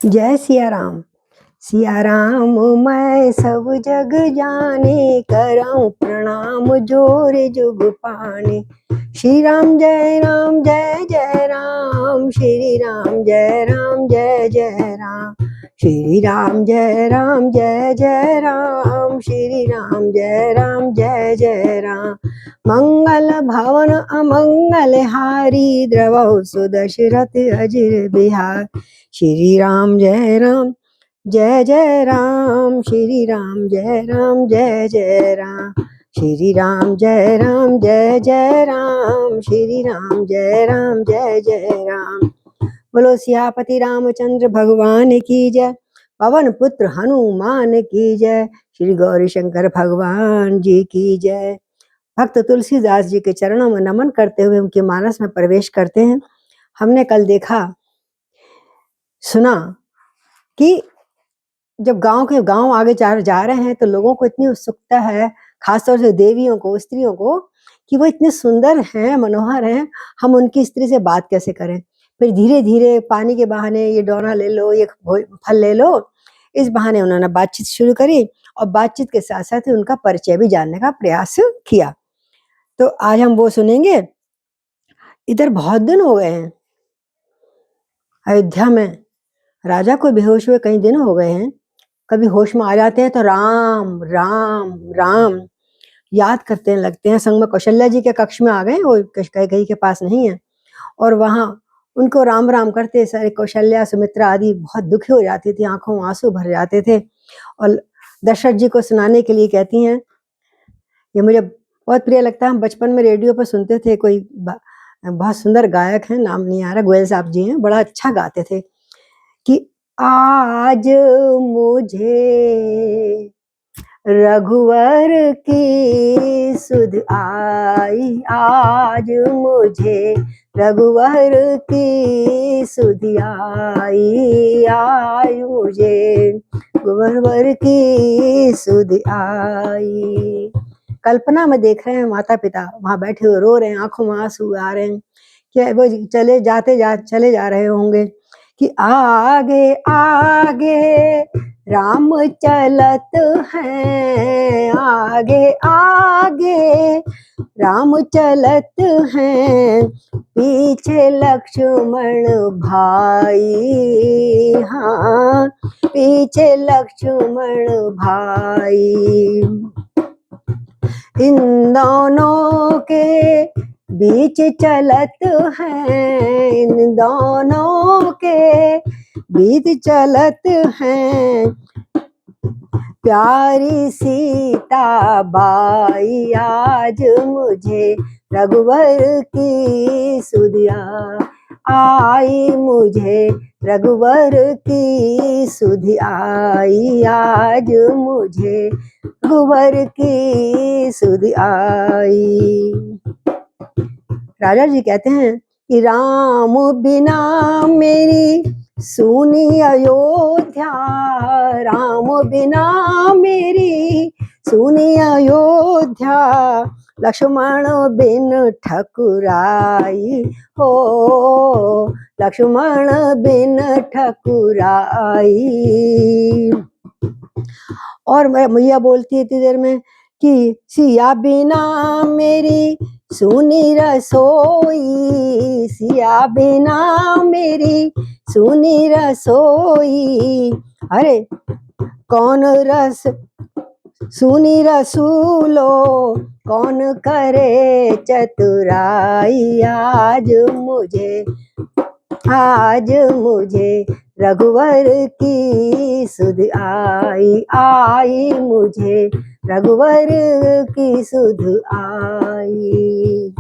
जय सिया राम। सिया राम मैं सब जग जाने, करऊं प्रणाम जोरे जुग पाने। श्री राम जय राम जय जय राम, श्री राम जय राम जय जय राम, श्री राम जय राम जय जय राम, श्री राम जय राम जय जय राम। मंगल भवन अमंगल हारी, द्रवहु सुदशरथ अजिर बिहार। श्री राम जय राम जय जय राम, श्री राम जय राम जय जय राम, श्री राम जय राम जय जय राम, श्री राम जय राम जय जय राम। बोलो सियापति रामचंद्र भगवान की जय, पवन पुत्र हनुमान की जय, श्री गौरी शंकर भगवान जी की जय। भक्त तुलसीदास जी के चरणों में नमन करते हुए उनके मानस में प्रवेश करते हैं। हमने कल देखा सुना कि जब गांव आगे जा रहे हैं तो लोगों को इतनी उत्सुकता है, खासतौर से देवियों को, स्त्रियों को, कि वो इतने सुंदर हैं, मनोहर हैं, हम उनकी स्त्री से बात कैसे करें। फिर धीरे धीरे पानी के बहाने ये डोना ले लो, ये फल ले लो, इस बहाने उन्होंने बातचीत शुरू करी और बातचीत के साथ साथ उनका परिचय भी जानने का प्रयास किया। तो आज हम वो सुनेंगे। इधर बहुत दिन हो गए हैं, अयोध्या में राजा को बेहोश हुए कई दिन हो गए हैं। कभी होश में आ जाते हैं तो राम राम राम याद करते हैं, लगते हैं। संग में कौशल्या जी के कक्ष में आ गए, वो कैकेयी के पास नहीं है, और वहां उनको राम राम करते सारे कौशल्या सुमित्रा आदि बहुत दुखी हो जाती थी, आंखों में आंसू भर जाते थे और दशरथ जी को सुनाने के लिए कहती हैं। ये मुझे बहुत प्रिय लगता है। हम बचपन में रेडियो पर सुनते थे, कोई बहुत सुंदर गायक है, नाम नहीं आ रहा, गोयल साहब जी हैं, बड़ा अच्छा गाते थे कि आज मुझे रघुवर की सुध आई, आज मुझे रघुवर की सुध आई, आज मुझे रघुवर की सुध आई। कल्पना में देख रहे हैं माता पिता वहां बैठे हुए रो रहे हैं, आंखों में आंसू आ रहे हैं, क्या वो चले जा रहे होंगे कि आगे आगे राम चलत हैं, आगे आगे राम चलत हैं, पीछे लक्ष्मण भाई, हाँ पीछे लक्ष्मण भाई। इन दोनों के बीच चलत हैं, इन दोनों के बीच चलत हैं, प्यारी सीता बाई, आज मुझे रघुवर की सुधिया आई, मुझे रघुवर की सुधि आई, आज मुझे रघुवर की सुधि आई। राजा जी कहते हैं कि राम बिना मेरी सुनी अयोध्या, राम बिना मेरी सुनी अयोध्या, लक्ष्मण बिन ठकुराई हो, लक्ष्मण बिन ठकुराई। और मैया बोलती है इतनी देर में कि सिया बिना मेरी सुनी रसोई, सिया बिना मेरी सुनी रसोई, अरे कौन रस सुनी रसूलो, कौन करे चतुराई, आज मुझे रघुवर की सुध आई, आई मुझे रघुवर की सुध आई।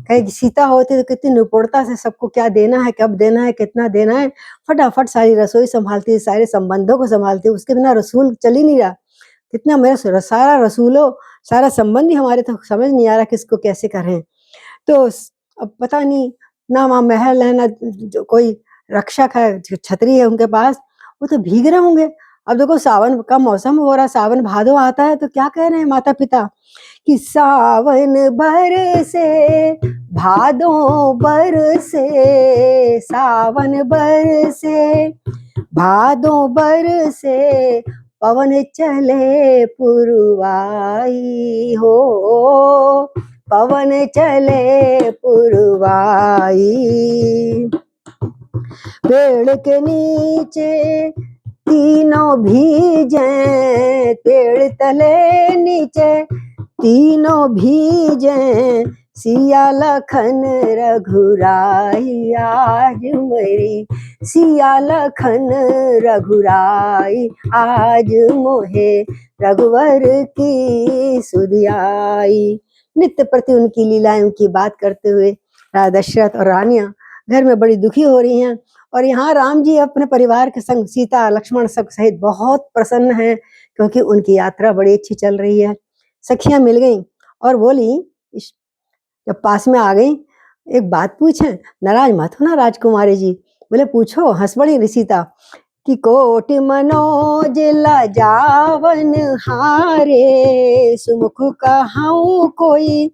कहीं सीता होती तो कितनी निपुणता से सबको क्या देना है, कब देना है, कितना देना है, फटाफट सारी रसोई संभालती, सारे संबंधों को संभालती। उसके बिना रसूल चल ही नहीं रहा। कितना मेरा सारा रसूलो, सारा संबंध ही हमारे तो समझ नहीं आ रहा किसको कैसे करें। तो अब पता नहीं ना वहाँ महल है ना जो कोई रक्षक है, छतरी है उनके पास, वो तो भीग रहे होंगे। अब देखो सावन का मौसम हो रहा, सावन भादो आता है, तो क्या कह रहे हैं माता पिता कि सावन बरसे भादो बरसे, सावन बरसे भादों बरसे पवन चले पुरवाई हो, पवन चले पुरवाई। पेड़ के नीचे तीनों भीजे, पेड़ तले नीचे तीनों भीजे, सिया लखन रघुराई आज मेरी, सिया लखन रघुराई आज मोहे रघुवर की सुधियाई। नित्य प्रति उनकी लीलाएं, उनकी बात करते हुए राजा दशरथ और रानियां घर में बड़ी दुखी हो रही हैं। और यहाँ राम जी अपने परिवार के संग सीता लक्ष्मण सब सहित बहुत प्रसन्न हैं, क्योंकि उनकी यात्रा बड़ी अच्छी चल रही है। सखियां मिल गईं और बोली, जब पास में आ गई, एक बात पूछें, नाराज मत हो ना राजकुमारी जी। बोले पूछो। हंस पड़ी सीता कि कोटि मनोज लजावन हारे, सुमुख कहाऊं कोई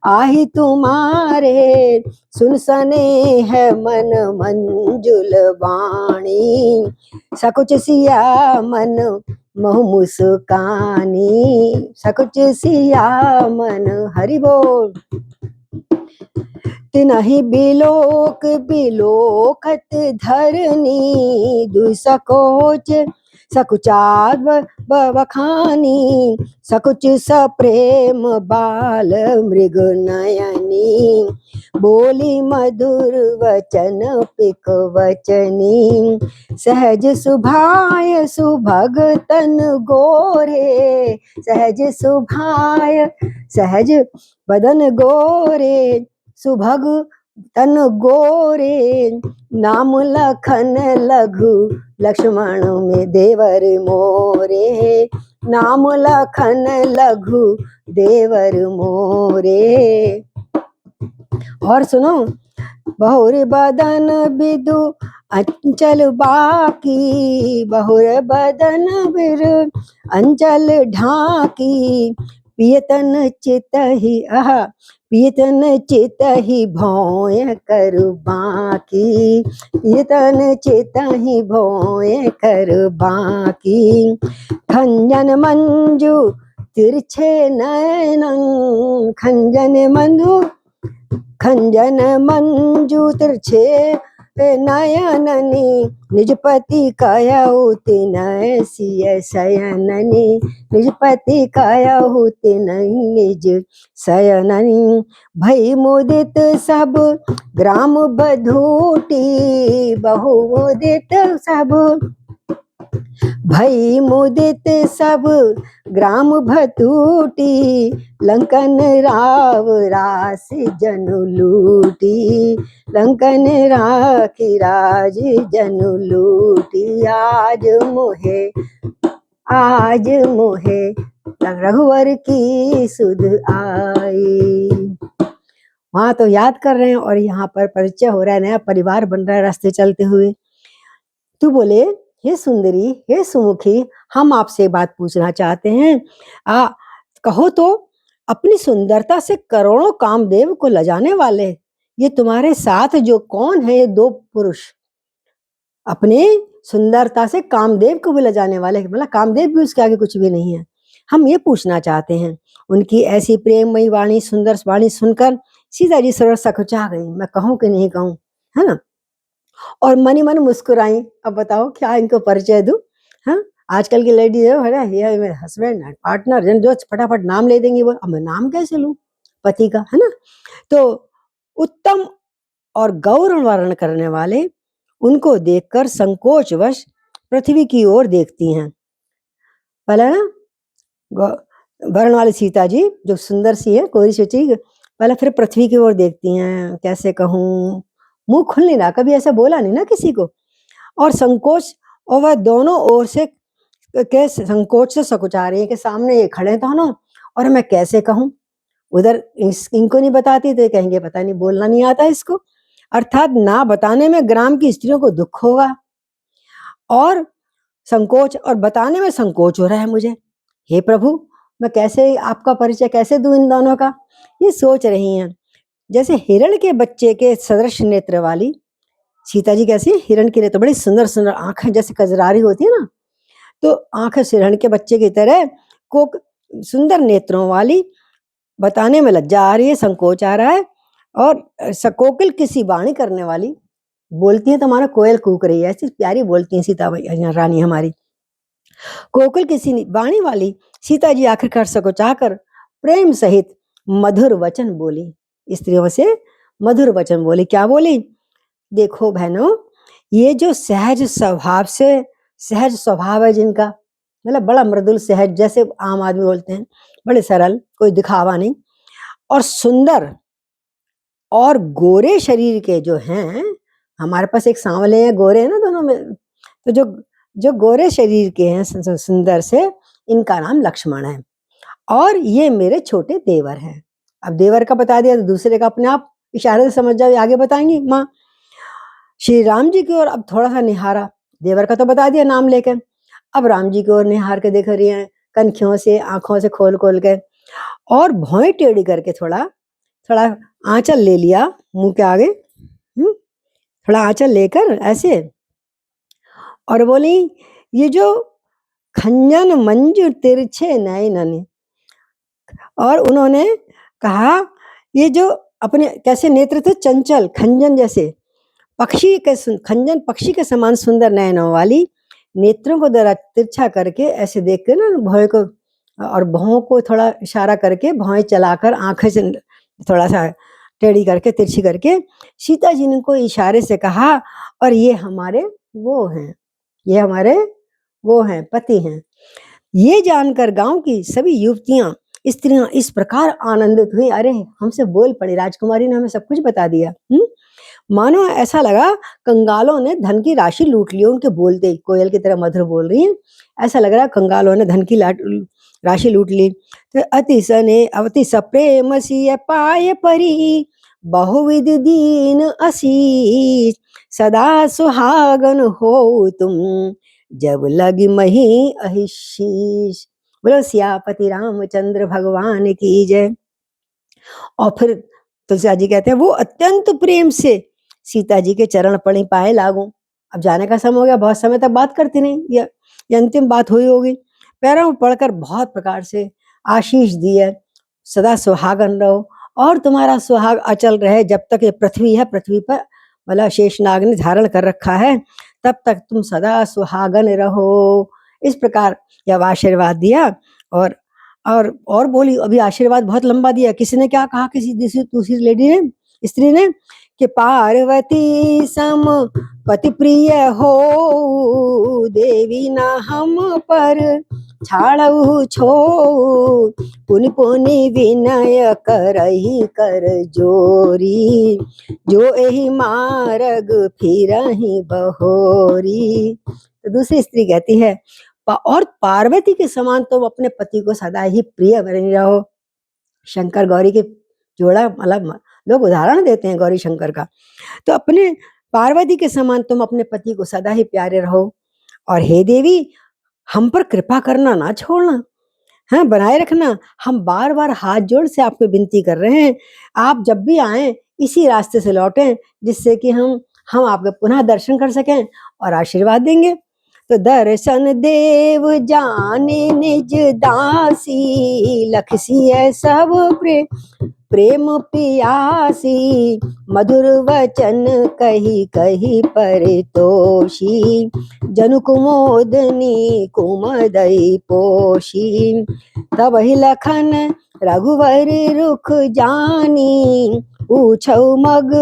आही तुम्हारे, सुन सने है मन मंजुल वाणी, सकुच सिया मन महु मुस्कानी, सकुच सिया मन। हरि बोल। तिनहि बिलोक बिलोकत धरनी, दुई सकोच सकुचाद बखानी, सकुच सप्रेम बाल मृग नयनी, बोली मधुर वचन पिक वचनी, सहज सुभाय सुभग तन गोरे, सहज सुभाय सहज बदन गोरे, सुभग तन गोरे, नाम लखन लघु लक्ष्मण में देवर मोरे, नाम लखन लघु देवर मोरे। और सुनो, बहुर बदन बिदु अंचल बाकी, बहुर बदन बिर अंचल ढाकी, पियतन चितहि आहा, पियतन चितहि भौय कर बाकी, पियतन चितहि भौय कर बाकी, खंजन मंजू तिरछे नयनं, खंजन मंजू, खंजन मंजू तिरछे नयननी, निजपति कयहु तिनय सिय शयननी, निजपति कयहु तिनय निज शयननी, भई मुदित सब ग्राम बधूटी, बहु मुदित सब भई मुदित सब ग्राम भतूटी, लंकन राव रास जनु लूटी, लंकन राखी राज जनु लूटी, आज मोहे रघुवर की सुध आई। वहां तो याद कर रहे हैं और यहाँ पर परिचय हो रहा है, नया परिवार बन रहा है रास्ते चलते हुए। तू बोले, हे सुंदरी, हे सुमुखी, हम आपसे बात पूछना चाहते हैं। कहो तो, अपनी सुंदरता से करोड़ों कामदेव को लजाने वाले ये तुम्हारे साथ जो कौन है, ये दो पुरुष अपने सुंदरता से कामदेव को भी लजाने वाले, मतलब कामदेव भी उसके आगे कुछ भी नहीं है। हम ये पूछना चाहते हैं। उनकी ऐसी प्रेममयी वाणी, सुंदर वाणी सुनकर सीता जी सरस सकुचा गई। मैं कहूँ कि नहीं कहूँ, है ना। और मनी मन मुस्कुराई। अब बताओ क्या इनको परिचय दूं। हाँ, आजकल की लेडी है ना, ये मेरे हस्बैंड पार्टनर, जो फटाफट नाम ले देंगी वो, अब मैं नाम कैसे लूं पति का, है ना। तो उत्तम और गौरव वर्ण करने वाले उनको देखकर संकोचवश पृथ्वी की ओर देखती हैं। पहले ना वर्ण वाली सीता जी जो सुंदर सी है, कोरी सोची, पहले फिर पृथ्वी की ओर देखती हैं। कैसे कहूं, मुंह खुल नहीं रहा, कभी ऐसा बोला नहीं ना किसी को। और संकोच, और वह दोनों ओर से के संकोच से सकुचा रही है कि सामने ये खड़े दोनों, और मैं कैसे कहूं। उधर इनको नहीं बताती तो ये कहेंगे पता नहीं बोलना नहीं आता इसको, अर्थात ना बताने में ग्राम की स्त्रियों को दुख होगा, और संकोच, और बताने में संकोच हो रहा है मुझे। हे प्रभु, मैं कैसे आपका परिचय कैसे दूं इन दोनों का, ये सोच रही हैं। जैसे हिरण के बच्चे के सदृश नेत्र वाली सीता जी कैसी, हिरण की तो बड़ी सुंदर सुंदर आंखें जैसे कजरारी होती है ना, तो आंखें हिरण के बच्चे की तरह कोक सुंदर नेत्रों वाली, बताने में लज्जा आ रही है, संकोच आ रहा है, और कोकिल किसी वाणी करने वाली, बोलती है तो हमारा कोयल कूक रही है, ऐसी प्यारी बोलती है सीता रानी हमारी। कोकिल किसी वाणी वाली सीता जी आखिरकार सको चाहकर प्रेम सहित मधुर वचन बोली, स्त्रियों से मधुर वचन बोली। क्या बोली? देखो बहनों, ये जो सहज स्वभाव है जिनका, मतलब बड़ा मृदुल सहज, जैसे आम आदमी बोलते हैं, बड़े सरल, कोई दिखावा नहीं, और सुंदर और गोरे शरीर के जो हैं, हमारे पास एक सांवले हैं, गोरे हैं ना दोनों में, तो जो गोरे शरीर के हैं सुंदर से, इनका नाम लक्ष्मण है, और ये मेरे छोटे देवर हैं। अब देवर का बता दिया तो दूसरे का अपने आप इशारे से समझ जाओ, आगे बताएंगी माँ। श्री राम जी की ओर अब थोड़ा सा निहारा, देवर का तो बता दिया नाम लेकर, अब राम जी की ओर निहार के देख रही हैं, कनखियों से, आंखों से खोल खोल के, और भौं टेढ़ी करके थोड़ा थोड़ा आंचल ले लिया मुंह के आगे, थोड़ा आंचल लेकर ऐसे, और बोली, ये जो खंजन मंजू तिरछे नयन, और उन्होंने कहा, ये जो अपने कैसे नेत्र थे, चंचल खंजन जैसे, पक्षी के खंजन पक्षी के समान सुंदर नयनों वाली, नेत्रों को जरा तिरछा करके ऐसे देख के ना, भौं को और भौं को थोड़ा इशारा करके, भौं चलाकर आंखें से थोड़ा सा टेढ़ी करके, तिरछी करके, सीता जी ने को इशारे से कहा, और ये हमारे वो हैं, ये हमारे वो हैं, पति हैं। ये जानकर गांव की सभी युवतियां, स्त्रियां इस प्रकार आनंदित हुई, अरे हमसे बोल पड़ी, राजकुमारी ने हमें सब कुछ बता दिया। मानो ऐसा लगा कंगालों ने धन की राशि लूट ली, उनके बोलते, कोयल की तरह मधुर बोल रही हैं, ऐसा लग रहा कंगालों ने धन की राशि लूट ली। तो अति सप्रेम सिय पाए परी, बहुविध दीन असीस, सदा सुहागन हो तुम, जब लगी मही अहिशीष। बोलो सियापति रामचंद्र भगवान की जय। और फिर तुलसीदास जी कहते हैं, वो अत्यंत प्रेम से सीता जी के चरण पड़ी पाए लागू। अब जाने का समय हो गया, बहुत समय तक बात करती नहीं, ये अंतिम बात हुई होगी। पैरों में पड़कर बहुत प्रकार से आशीष दी है, सदा सुहागन रहो, और तुम्हारा सुहाग अचल रहे जब तक ये पृथ्वी है, पृथ्वी पर मतलब शेषनाग ने धारण कर रखा है, तब तक तुम सदा सुहागन रहो। इस प्रकार जब आशीर्वाद दिया, और बोली, अभी आशीर्वाद बहुत लंबा दिया। किसी ने क्या कहा, किसी दूसरी लेडी ने, स्त्री ने, कि पार्वती सम पति प्रिय हो, देवी ना हम पर छाड़ऊ छो, पुनि पुनि विनय करही कर जोरी, जो एही मार्ग फिरहि बहोरी। तो दूसरी स्त्री कहती है, और पार्वती के समान तुम अपने पति को सदा ही प्रिय बने रहो। शंकर गौरी के जोड़ा, मतलब लोग उदाहरण देते हैं गौरी शंकर का, तो अपने पार्वती के समान तुम अपने पति को सदा ही प्यारे रहो, और हे देवी हम पर कृपा करना ना छोड़ना, हाँ बनाए रखना। हम बार बार हाथ जोड़ से आपको विनती कर रहे हैं, आप जब भी आए इसी रास्ते से लौटें, जिससे कि हम आपके पुनः दर्शन कर सकें और आशीर्वाद देंगे। तो दर्शन देव जाने निज दासी, लखसी सब प्रेम पियासी, मधुर वचन कही कही परितोषी, जनु कुमोदनी कुमदई पोषी। तब ही लखन रघुवर रुख जानी, पूछौ मग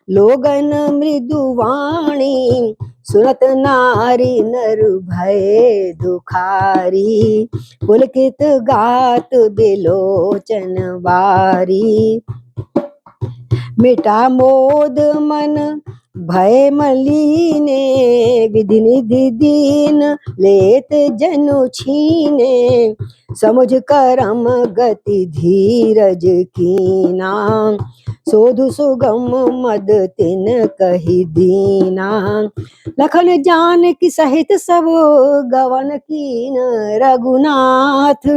लोगन मृदुवाणी, सुनत नारी नर भय दुखारी, पुलकित गात बिलोचन बारी। मिटा मोद मन भय मलीने, विधि निधि दीन लेत जनु छीने, समुझ करम गति धीरज कीना, सोधु सुगम मद तिन कही दीना। लखन जान की सहित सब गवन कीन रघुनाथ।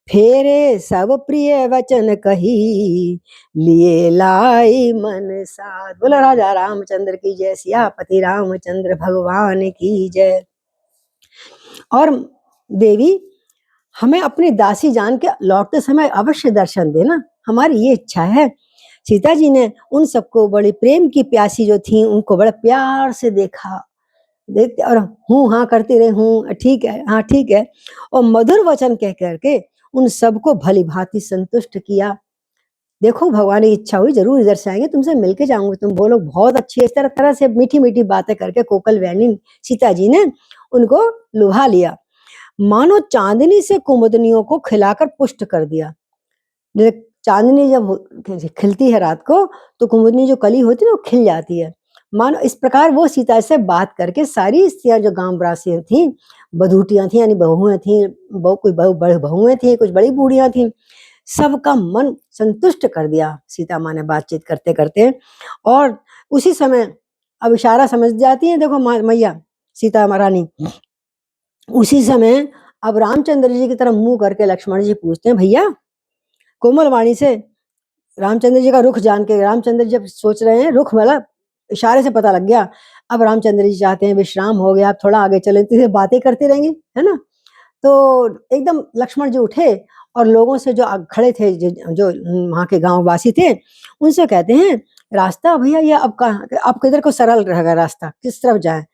फेरे सब प्रिय वचन कही लिए लाई मन साथ। बोलो राजा रामचंद्र की जय, सियापति रामचंद्र भगवान की जय। और देवी हमें अपनी दासी जान के लौटते समय अवश्य दर्शन देना, हमारी ये इच्छा है। सीता जी ने उन सबको बड़ी प्रेम की प्यासी जो थी उनको बड़े प्यार से देखा, देखते और हूँ हाँ करती रहे, हूँ ठीक है, हाँ ठीक है, और मधुर वचन कह करके उन सबको भली भांति संतुष्ट किया। देखो भगवान की इच्छा हुई जरूर इधर से आएंगे, तुमसे मिलके जाऊंगे, तुम बोलो बहुत अच्छी है। इस तरह तरह से मीठी मीठी बातें करके कोकल वैनी सीता जी ने उनको लुभा लिया। मानो चांदनी से कुमुदनियों को खिलाकर पुष्ट कर दिया। चांदनी जब खिलती है रात को तो कुमुदनी जो कली होती है वो खिल जाती है। मानो इस प्रकार वो सीता से बात करके सारी स्त्रियां जो गांव वासियां थी, बधूटियां थी यानी बहुएं थी, कोई बड़े बहुएं थी, कुछ बड़ी बूढ़ियां थी, सबका मन संतुष्ट कर दिया सीता माँ ने बातचीत करते करते। और उसी समय अब इशारा समझ जाती है, देखो मैया सीता महारानी। उसी समय अब रामचंद्र जी की तरफ मुंह करके लक्ष्मण जी पूछते हैं, भैया कोमल वाणी से रामचंद्र जी का रुख जान के, रामचंद्र जब सोच रहे हैं रुख मतलब इशारे से पता लग गया, अब रामचंद्र जी चाहते हैं विश्राम हो गया, आप थोड़ा आगे चले, तो बातें करती रहेंगी, है ना। तो एकदम लक्ष्मण जी उठे और लोगों से जो खड़े थे, जो वहाँ के गांव वासी थे, उनसे कहते हैं रास्ता भैया ये अब कहाँ, आप किधर को सरल रहेगा रास्ता, किस तरफ जाए।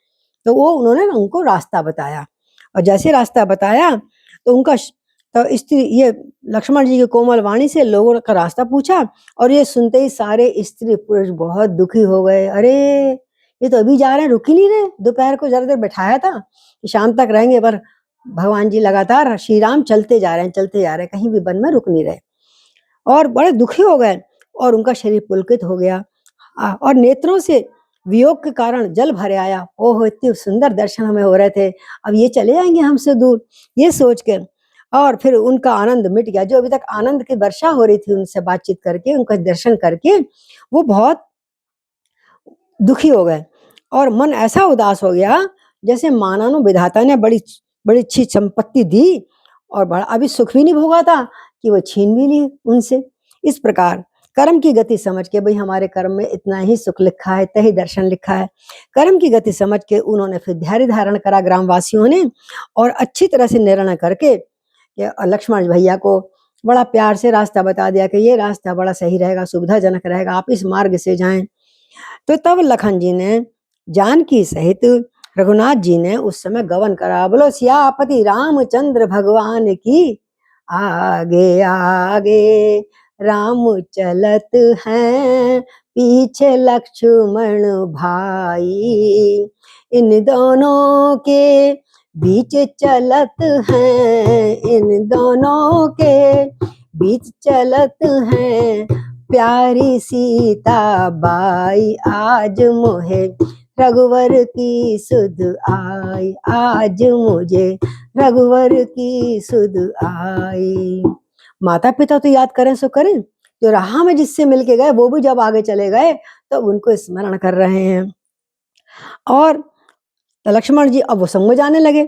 तो वो उन्होंने उनको रास्ता बताया, और जैसे रास्ता बताया तो उनका तो स्त्री ये लक्ष्मण जी की कोमल वाणी से लोगों का रास्ता पूछा, और ये सुनते ही सारे स्त्री पुरुष बहुत दुखी हो गए। अरे ये तो अभी जा रहे हैं, रुक ही नहीं रहे, दोपहर को जरा देर बैठाया था कि शाम तक रहेंगे, पर भगवान जी लगातार श्री राम चलते जा रहे हैं, चलते जा रहे हैं, कहीं भी वन में रुक नहीं रहे, और बड़े दुखी हो गए, और उनका शरीर पुलकित हो गया, और नेत्रों से वियोग के कारण जल भरे आया। ओह इतने सुंदर दर्शन हमें हो रहे थे, अब ये चले जाएंगे हमसे दूर, ये सोच के, और फिर उनका आनंद मिट गया। जो अभी तक आनंद की वर्षा हो रही थी उनसे बातचीत करके, उनका दर्शन करके, वो बहुत दुखी हो गए, और मन ऐसा उदास हो गया जैसे मानो विधाता ने बड़ी बड़ी अच्छी संपत्ति दी और बड़ा अभी सुख भी नहीं भोगा था कि वो छीन भी ली उनसे। इस प्रकार कर्म की गति समझ के, भाई हमारे कर्म में इतना ही सुख लिखा है, इतना ही दर्शन लिखा है, कर्म की गति समझ के उन्होंने फिर धैर्य धारण करा ग्रामवासियों ने, और अच्छी तरह से निर्णय करके लक्ष्मण भैया को बड़ा प्यार से रास्ता बता दिया कि ये रास्ता बड़ा सही रहेगा, सुविधाजनक रहेगा, आप इस मार्ग से जाएं। तो तब लखन जी ने जानकी सहित रघुनाथ जी ने उस समय गवन करा। बोलो सियापति रामचंद्र भगवान की। आगे आगे राम चलत हैं, पीछे लक्ष्मण भाई, इन दोनों के बीच चलत हैं, इन दोनों के बीच चलत हैं, प्यारी सीता बाई, आज मोहे रघुवर की सुध आई, आज मुझे रघुवर की सुध आई। माता पिता तो याद करें सो करें, जो राह में जिससे मिलके गए वो भी जब आगे चले गए तो उनको स्मरण कर रहे हैं। और लक्ष्मण जी अब वो संग जाने लगे।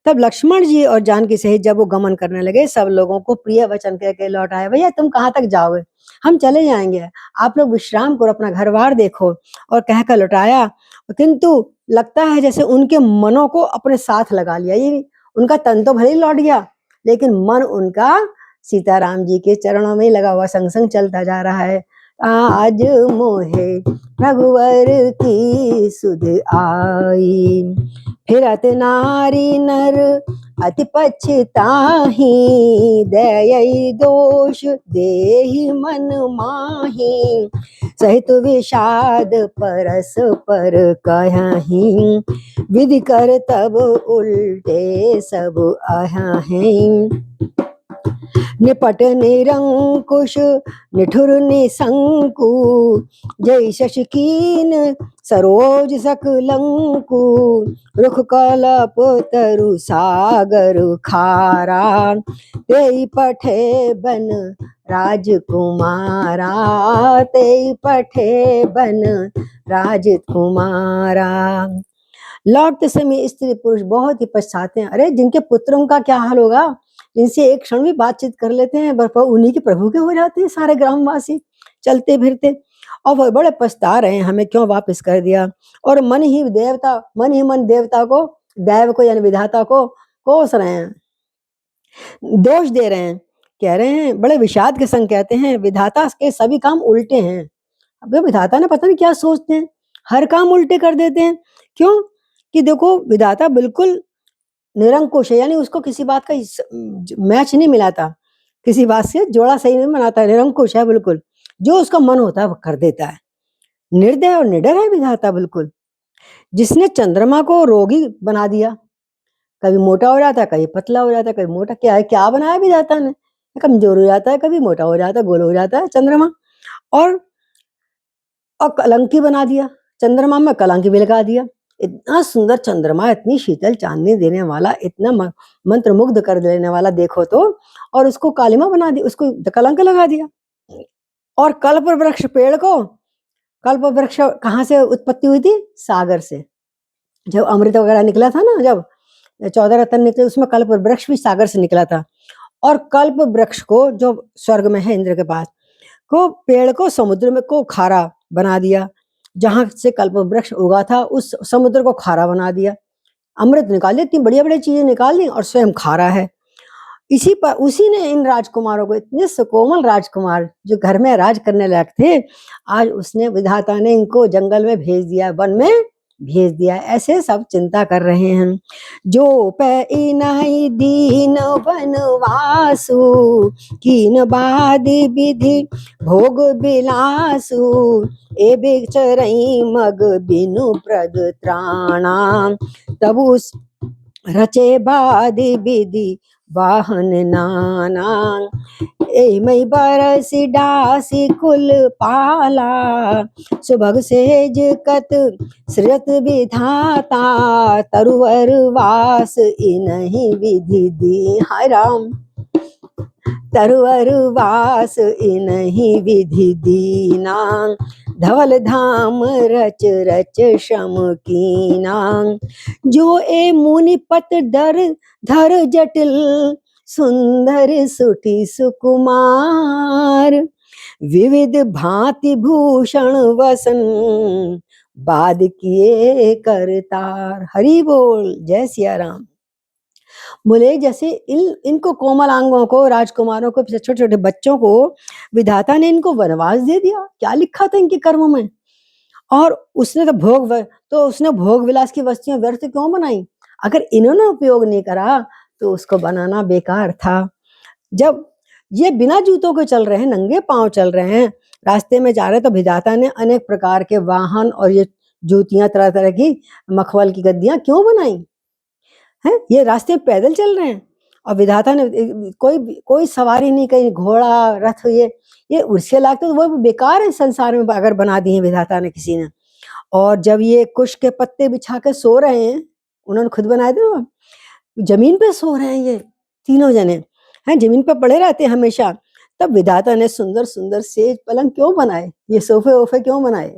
तब लक्ष्मण जी और जानकी सहित जब वो गमन करने लगे, सब लोगों को प्रिय वचन कह के लौट आए, भैया तुम कहाँ तक जाओगे, हम चले जाएंगे, आप लोग विश्राम करो, अपना घर बार देखो, और कहकर लौटाया। किंतु लगता है जैसे उनके मनों को अपने साथ लगा लिया, ये उनका तन तो भले ही लौट गया, लेकिन मन उनका सीताराम जी के चरणों में लगा हुआ संग संग चलता जा रहा है। आज मोहे रघुवर की सुध आई, फिरत नारी नर अति पछताही, दयई दोष देहि मन माही, सहित विषाद परस पर कहीं, विधि कर तब उल्टे सब अहीं। निपट निरंकुश निठुर निशंकु, जय शशकीन सरोज सकलंकु, रुख कलप तरु सागर खारा, तेई पठे बन राजकुमारा, तेई पठे बन राजकुमारा। लौटते समय स्त्री पुरुष बहुत ही पछताते हैं, अरे जिनके पुत्रों का क्या हाल होगा, इनसे एक क्षण भी बातचीत कर लेते हैं, पर उन्हीं के प्रभु के हो जाते हैं सारे ग्रामवासी चलते फिरते, और वो बड़े पछता रहे हैं हमें क्यों वापस कर दिया। और मन ही मन देवता को, दैव को यानी विधाता को कोस रहे हैं, दोष दे रहे हैं, कह रहे हैं बड़े विषाद के संग कहते हैं विधाता के सभी काम उल्टे हैं। अब विधाता ने पता नहीं क्या सोचते हैं, हर काम उल्टे कर देते हैं। क्यों कि देखो विधाता बिल्कुल निरंकुश है, यानी उसको किसी बात का मैच नहीं मिलाता, किसी बात से जोड़ा सही नहीं बनाता, निरंकुश है बिल्कुल, जो उसका मन होता है वो कर देता है, निर्दय और निडर है विधाता बिल्कुल। जिसने चंद्रमा को रोगी बना दिया, कभी मोटा हो जाता है, कभी पतला हो जाता है, कभी मोटा, क्या है क्या बनाया विधाता ने, कमजोर हो जाता है, कभी मोटा हो जाता है, गोल हो जाता है चंद्रमा। और कलंकी बना दिया, चंद्रमा में कलंकी भी लगा दिया। इतना सुंदर चंद्रमा, इतनी शीतल चांदनी देने वाला, इतना मंत्र मुग्ध कर देने वाला देखो तो, और उसको कालिमा बना दिया, उसको कलंक लगा दिया। और कल्प वृक्ष पेड़ को, कल्प वृक्ष कहाँ से उत्पत्ति हुई थी, सागर से, जब अमृत वगैरह निकला था ना, जब 14 रत्न निकले उसमें कल्प वृक्ष भी सागर से निकला था। और कल्प वृक्ष को जो स्वर्ग में है इंद्र के पास, को पेड़ को समुद्र में को खारा बना दिया, जहां से कल्प वृक्ष उगा था उस समुद्र को खारा बना दिया, अमृत निकाल दिया, इतनी बढ़िया बढ़िया चीजें निकाल दी और स्वयं खारा है। इसी पर उसी ने इन राजकुमारों को, इतने सुकोमल राजकुमार जो घर में राज करने लायक थे, आज उसने विधाता ने इनको जंगल में भेज दिया, वन में भेज दिया। ऐसे सब चिंता कर रहे हैं। जो पै नहीं दीन बनवासु, कीन बाद विधि भोग बिलासु, ए बिचरई मग बिनु प्रद त्राणा, तबु रचे बाद विधि वाहन नाना, ए मई बरसी डासी कुल पाला, सुभग सेज कत श्रत विधाता, तरुवर वास इनहि विधि दी, हाय राम, तरुवर वास इनहि विधि दीना, धवल धाम रच रच श्रम कीना, जो ए मुनिपत दर धर जटिल, सुंदर सुठी सुकुमार, विविध भांति भूषण वसन, बाद किए करतार। हरि बोल, जय सिया राम। बोले जैसे इनको कोमल अंगों को, राजकुमारों को, छोटे छोटे बच्चों को विधाता ने इनको वनवास दे दिया, क्या लिखा था इनके कर्मों में। और उसने तो उसने भोग विलास की वस्तुएं व्यर्थ क्यों बनाई, अगर इन्होंने उपयोग नहीं करा तो उसको बनाना बेकार था। जब ये बिना जूतों के चल रहे हैं, नंगे पांव चल रहे हैं, रास्ते में जा रहे, तो विधाता ने अनेक प्रकार के वाहन और ये जूतियां, तरह तरह की मखमल की गद्दियां क्यों बनाई हैं। ये रास्ते में पैदल चल रहे हैं और विधाता ने कोई सवारी नहीं, कहीं घोड़ा रथ, ये उसके लायक तो वो बेकार है संसार में अगर बना दिए विधाता ने किसी ने। और जब ये कुश के पत्ते बिछा के सो रहे हैं, उन्होंने खुद बनाए थे ना, जमीन पे सो रहे हैं, ये तीनों जने हैं जमीन पे पड़े रहते हैं हमेशा, तब विधाता ने सुंदर सुंदर सेज पलंग क्यों बनाए, ये सोफे वोफे क्यों बनाए।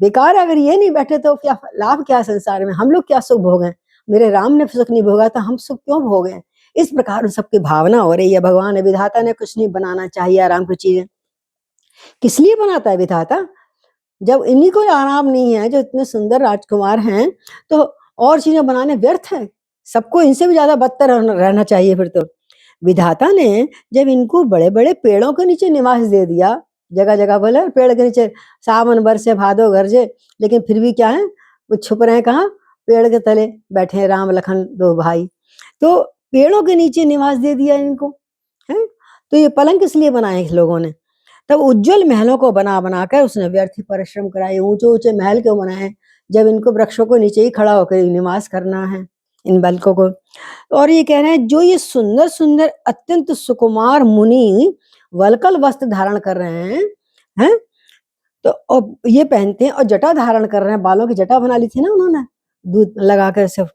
बेकार, अगर ये नहीं बैठे तो क्या लाभ, क्या संसार में, हम लोग क्या सुख भोगें, मेरे राम ने सुख नहीं भोगा तो हम सुख क्यों भोगें। इस प्रकार सबकी भावना हो रही है। भगवान ने, विधाता ने कुछ नहीं बनाना चाहिए आराम की चीजें, किस लिए बनाता है विधाता, जब इन्हीं को आराम नहीं है, जो इतने सुंदर राजकुमार हैं, तो और चीजें बनाने व्यर्थ है, सबको इनसे भी ज्यादा बदतर रहना चाहिए। फिर तो विधाता ने जब इनको बड़े बड़े पेड़ों के नीचे निवास दे दिया, जगह जगह बोले पेड़ के नीचे, सावन बरसे भादो गरजे, लेकिन फिर भी क्या है, वो छुप रहे हैं कहाँ, पेड़ के तले बैठे हैं राम लखन दो भाई, तो पेड़ों के नीचे निवास दे दिया इनको, है। तो ये पलंग किस लिए बनाए इस लोगों ने, तब उज्जवल महलों को बना बना कर उसने व्यर्थ ही परिश्रम कराए, ऊंचे ऊंचे महल क्यों बनाए, जब इनको वृक्षों को नीचे ही खड़ा होकर निवास करना है। इन बालकों को। और ये कह रहे हैं जो ये सुंदर सुंदर अत्यंत सुकुमार मुनि वलकल वस्त्र धारण कर रहे हैं, तो और ये पहनते हैं और जटा धारण कर रहे हैं, बालों की जटा बना ली थी ना उन्होंने दूध लगाकर सब।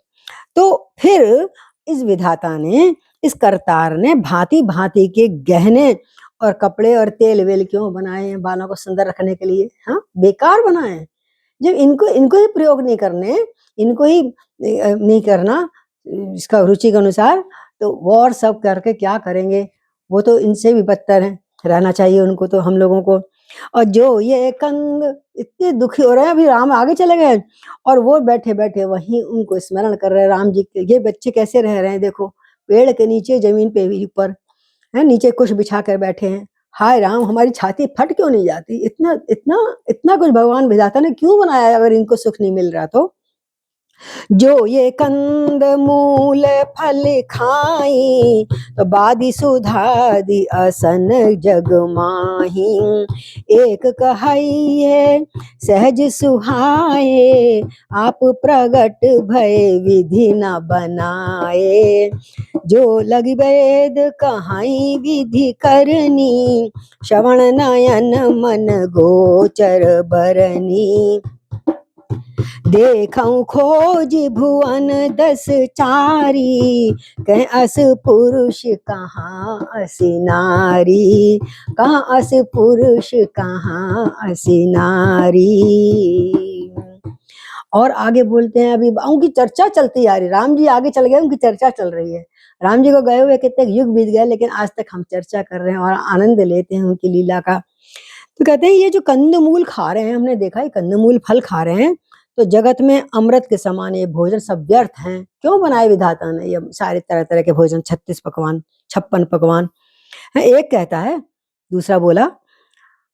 तो फिर इस विधाता ने, इस करतार ने भांति भांति के गहने और कपड़े और तेल वेल क्यों बनाए हैं बालों को सुंदर रखने के लिए? हाँ, बेकार बनाए हैं। जब इनको इनको ही प्रयोग नहीं करने, इनको ही नहीं करना इसका रुचि के अनुसार, तो वो और सब करके क्या करेंगे? वो तो इनसे भी बदतर है, रहना चाहिए उनको तो हम लोगों को। और जो ये कंद इतने दुखी हो रहे हैं, अभी राम आगे चले गए और वो बैठे बैठे वहीं उनको स्मरण कर रहे हैं राम जी के। ये बच्चे कैसे रह रहे हैं देखो, पेड़ के नीचे, जमीन पे भी ऊपर है, नीचे कुछ बिछा कर बैठे हैं। हाय राम, हमारी छाती फट क्यों नहीं जाती? इतना इतना इतना कुछ भगवान विधाता ने क्यों बनाया अगर इनको सुख नहीं मिल रहा तो? जो ये कंद मूल फल खाई, तो बादी सुधादी असन जग माही। एक कहिए सहज सुहाए, आप प्रगट भय विधि न बनाए। जो लग वेद कहाई विधि करनी, श्रवण नयन मन गोचर बरनी। देखऊं खोज भुवन दस चारी, कह अस पुरुष कहाँ अस नारी, कहाँ अस पुरुष कहाँ अस नारी। और आगे बोलते हैं, अभी उनकी चर्चा चलती आ रही, राम जी आगे चल गए, उनकी चर्चा चल रही है। राम जी को गए हुए कितने युग बीत गए, लेकिन आज तक हम चर्चा कर रहे हैं और आनंद लेते हैं उनकी लीला का। तो कहते हैं ये जो कंदमूल खा रहे हैं, हमने देखा है कंदमूल फल खा रहे हैं, तो जगत में अमृत के समान ये भोजन सब व्यर्थ हैं। क्यों बनाए विधाता ने ये सारे तरह तरह के भोजन, 36 पकवान, 56 पकवान है। एक कहता है, दूसरा बोला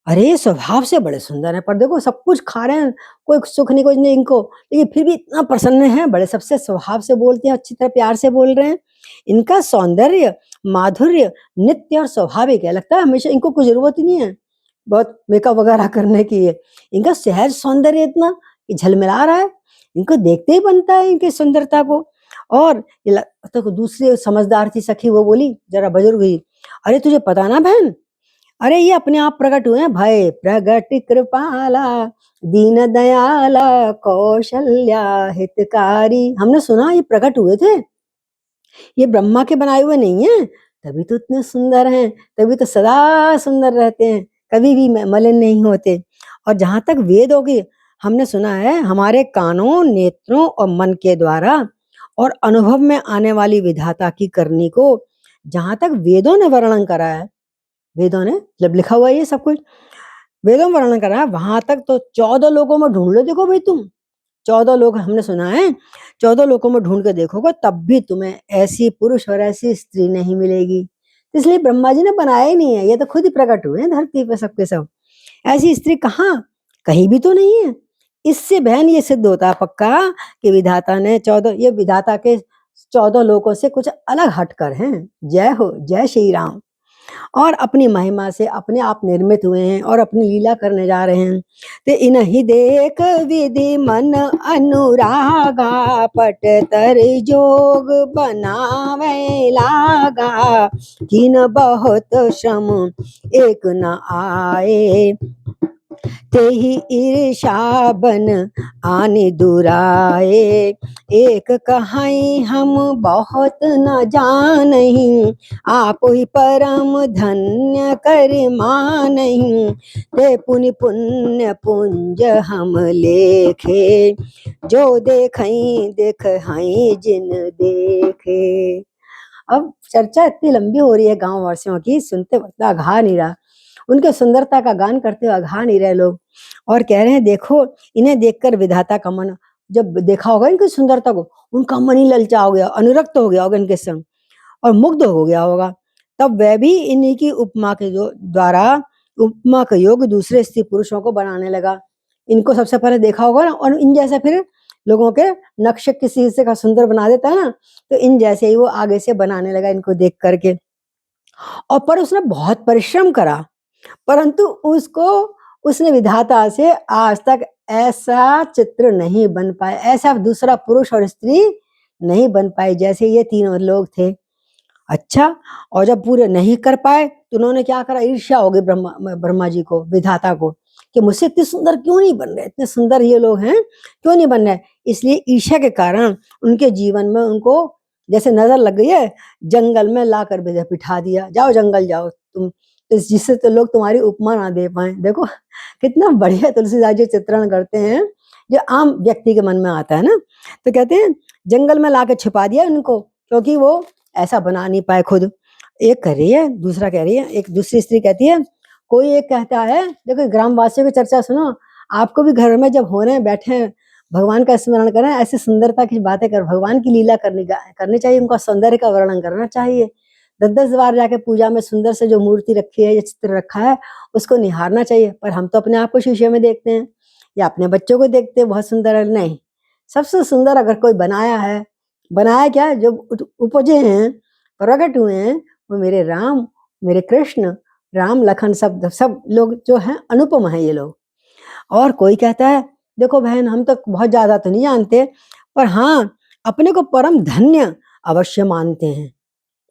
अरे स्वभाव से बड़े सुंदर हैं, पर देखो सब कुछ खा रहे हैं, कोई सुख नहीं कुछ नहीं इनको, लेकिन फिर भी इतना प्रसन्न है, बड़े सबसे स्वभाव से बोलते हैं, अच्छी तरह प्यार से बोल रहे हैं। इनका सौंदर्य माधुर्य नित्य और स्वाभाविक है, लगता है हमेशा इनको कोई जरूरत ही नहीं है बहुत मेकअप वगैरह करने की है। इनका सहज सौंदर्य इतना कि झलमिला रहा है, इनको देखते ही बनता है इनकी सुंदरता को। और तो दूसरी समझदार थी सखी, वो बोली जरा बुजुर्ग हुई, अरे तुझे पता ना बहन, अरे ये अपने आप प्रकट हुए हैं, भय प्रगट कृपाला दीन दयाला कौशल्या हितकारी। हमने सुना ये प्रकट हुए थे, ये ब्रह्मा के बनाए हुए नहीं है, तभी तो इतने सुंदर हैं, तभी तो सदा सुंदर रहते हैं, कभी भी मलिन नहीं होते। और जहां तक वेदों की हमने सुना है, हमारे कानों नेत्रों और मन के द्वारा और अनुभव में आने वाली विधाता की करनी को जहां तक वेदों ने वर्णन करा है, वेदों ने जब लिखा हुआ है ये सब कुछ वेदों में वर्णन करा है, वहां तक तो 14 लोगों में ढूंढ लो, देखो भाई तुम 14 लोग हमने सुना है, 14 लोगों में ढूंढ के देखोगे तब भी तुम्हें ऐसी पुरुष और ऐसी स्त्री नहीं मिलेगी। इसलिए ब्रह्मा जी ने बनाया ही नहीं है, ये तो खुद ही प्रकट हुए हैं धरती पे सबके सब। ऐसी स्त्री कहाँ, कहीं भी तो नहीं है। इससे बहन ये सिद्ध होता है पक्का कि विधाता ने 14, ये विधाता के 14 लोगों से कुछ अलग हटकर हैं। जय हो, जय श्री राम। और अपनी महिमा से अपने आप निर्मित हुए हैं और अपनी लीला करने जा रहे हैं। ते इन्हीं देख विधि मन अनुरागा, पट तर जोग बनावे लागा, किन बहुत श्रम एक न आए, तेहि ईर्षा बन आने दुराए। एक कहाई हम बहुत न जानहीं, आप ही परम धन्य कर मानहीं, ते पुनि पुण्य पुंज हम लेखे, जो देखई देखई जिन देखे। अब चर्चा इतनी लंबी हो रही है गांव वासियों की, सुनते वक्त अघा नहीं रहा, उनके सुंदरता का गान करते हुए अघा नहीं रहे लोग। और कह रहे हैं देखो इन्हें देखकर विधाता का मन, जब देखा होगा इनकी सुंदरता को, उनका मन ही ललचा हो गया, अनुरक्त हो गया होगा इनके संग और मुग्ध हो गया होगा। तब वह भी इन्हीं की उपमा के द्वारा उपमा का योग दूसरे स्त्री पुरुषों को बनाने लगा। इनको सबसे पहले देखा होगा ना, और इन जैसे फिर लोगों के नक्शे किसी हिस्से का सुंदर बना देता है ना, तो इन जैसे ही वो आगे से बनाने लगा इनको देख करके। और पर उसने बहुत परिश्रम करा, परंतु उसको उसने विधाता से आज तक ऐसा चित्र नहीं बन पाया, ऐसा दूसरा पुरुष और स्त्री नहीं बन पाए जैसे ये तीनों लोग थे। अच्छा, और जब पूरे नहीं कर पाए तो उन्होंने क्या करा, ईर्ष्या हो गई ब्रह्मा जी को, विधाता को, कि मुझसे इतने सुंदर क्यों नहीं बन रहे, इतने सुंदर ये लोग हैं क्यों नहीं बन रहे। इसलिए ईर्ष्या के कारण उनके जीवन में उनको जैसे नजर लग गई है, जंगल में लाकर बिठा दिया, जाओ जंगल जाओ तुम, तो जिससे तो लोग तुम्हारी उपमा ना दे पाए। देखो कितना बढ़िया तुलसीदास जी चित्रण करते हैं जो आम व्यक्ति के मन में आता है ना। तो कहते हैं जंगल में लाकर छिपा दिया उनको, क्योंकि वो ऐसा बना नहीं पाए खुद। एक कह रही है, दूसरा कह रही है, एक दूसरी स्त्री कहती है, कोई एक कहता है, देखो ग्रामवासियों की चर्चा सुनो, आपको भी घर में जब हो रहे हैं, बैठे हैं, भगवान का स्मरण करें, ऐसी सुंदरता की बातें कर, भगवान की लीला करनी चाहिए, उनका सौंदर्य का वर्णन करना चाहिए। 10-10 बार जाके पूजा में सुंदर से जो मूर्ति रखी है या चित्र रखा है उसको निहारना चाहिए। पर हम तो अपने आप को शीशे में देखते हैं या अपने बच्चों को देखते हैं बहुत सुंदर है, नहीं, सबसे सुंदर अगर कोई बनाया है, बनाया क्या, जो उपजे हैं, प्रकट हुए हैं, वो मेरे राम, मेरे कृष्ण, राम लखन सब लोग जो हैं अनुपम हैं ये लोग। और कोई कहता है, देखो बहन हम तो बहुत ज्यादा तो नहीं जानते, पर हाँ अपने को परम धन्य अवश्य मानते हैं।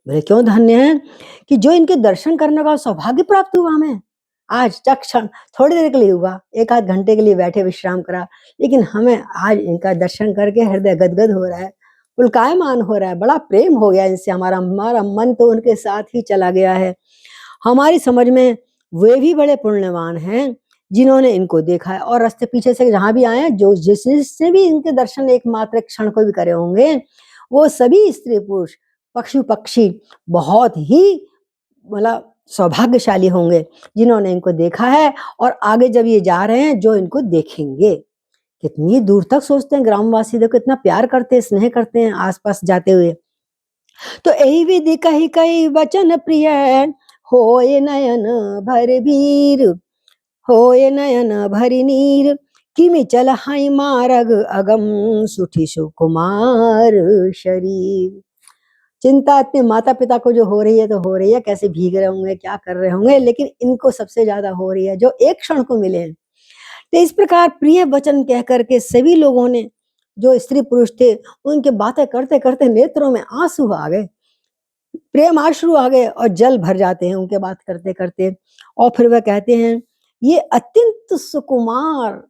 बोले क्यों धन्य है, कि जो इनके दर्शन करने का सौभाग्य प्राप्त हुआ हमें, आज क्षण थोड़ी देर के लिए हुआ, 1 आध घंटे के लिए बैठे विश्राम करा, लेकिन हमें आज इनका दर्शन करके हृदय गदगद हो रहा है, पुलकायमान हो रहा है, बड़ा प्रेम हो गया इनसे, हमारा मन तो उनके साथ ही चला गया है। हमारी समझ में वे भी बड़े पुण्यवान हैं जिन्होंने इनको देखा है, और रास्ते पीछे से जहां भी आए, जो जिसने भी इनके दर्शन एकमात्र क्षण को भी करे होंगे, वो सभी स्त्री पुरुष पशु पक्षी बहुत ही मतलब सौभाग्यशाली होंगे जिन्होंने इनको देखा है, और आगे जब ये जा रहे हैं जो इनको देखेंगे। कितनी दूर तक सोचते हैं ग्रामवासी, देखो कितना प्यार करते हैं, स्नेह करते हैं आसपास जाते हुए। तो यही विधि कही कही वचन प्रिय, होए नयन भर वीर, होए नयन भरि नीर, किमि चल हाई मारग अगम, सुठी सुकुमार शरीर। चिंता इतने माता पिता को जो हो रही है तो हो रही है, कैसे भीग रहे होंगे, क्या कर रहे होंगे, लेकिन इनको सबसे ज्यादा हो रही है जो एक क्षण को मिले हैं। तो इस प्रकार प्रिय वचन कह करके सभी लोगों ने, जो स्त्री पुरुष थे, उनके बातें करते करते नेत्रों में आंसू आ गए, प्रेम आश्रु आ गए, और जल भर जाते हैं उनके बात करते करते। और फिर वह कहते हैं, ये अत्यंत सुकुमार,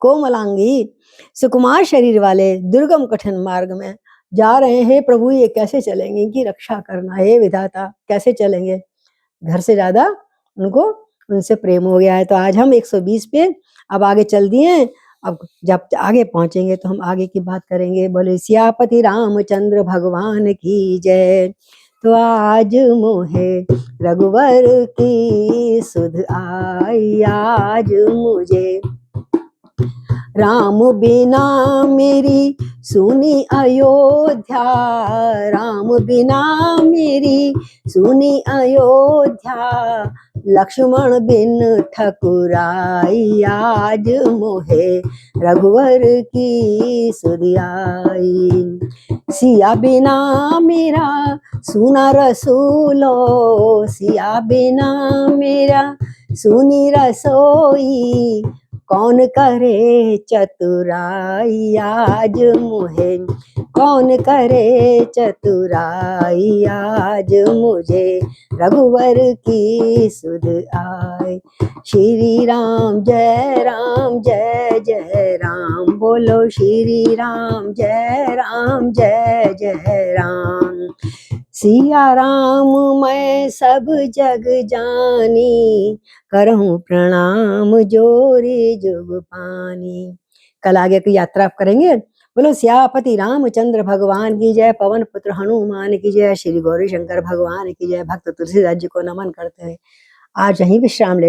कोमलांगी, सुकुमार शरीर वाले दुर्गम कठिन मार्ग में जा रहे हैं, प्रभु ये कैसे चलेंगे, इनकी रक्षा करना, हे विधाता कैसे चलेंगे। घर से ज्यादा उनको उनसे प्रेम हो गया है। तो आज हम 120 पे अब आगे चल दिए, अब जब आगे पहुंचेंगे तो हम आगे की बात करेंगे। बोले सियापति रामचंद्र भगवान की जय। तो आज मोहे रघुवर की सुध आई, आज मुझे राम बिना मेरी सुनी अयोध्या, राम बिना मेरी सुनी अयोध्या, लक्ष्मण बिन ठकुराई, आज मोहे रघुवर की सुधि आई। सिया बिना मेरा सुना रसूलो, सिया बिना मेरा सुनी रसोई, कौन करे चतुराई, आज मुझे कौन करे चतुराई, आज मुझे रघुवर की सुध आई। श्री राम जय जय राम, बोलो श्री राम जय जय राम। सिया राम मैं सब जग जानी, करहूं प्रणाम जोरे जुग पानी। कल आगे की यात्रा आप करेंगे। बोलो सियापति रामचंद्र भगवान की जय, पवन पुत्र हनुमान की जय, श्री गौरी शंकर भगवान की जय। भक्त तुलसीदास जी को नमन करते हैं। आज यहीं विश्राम ले।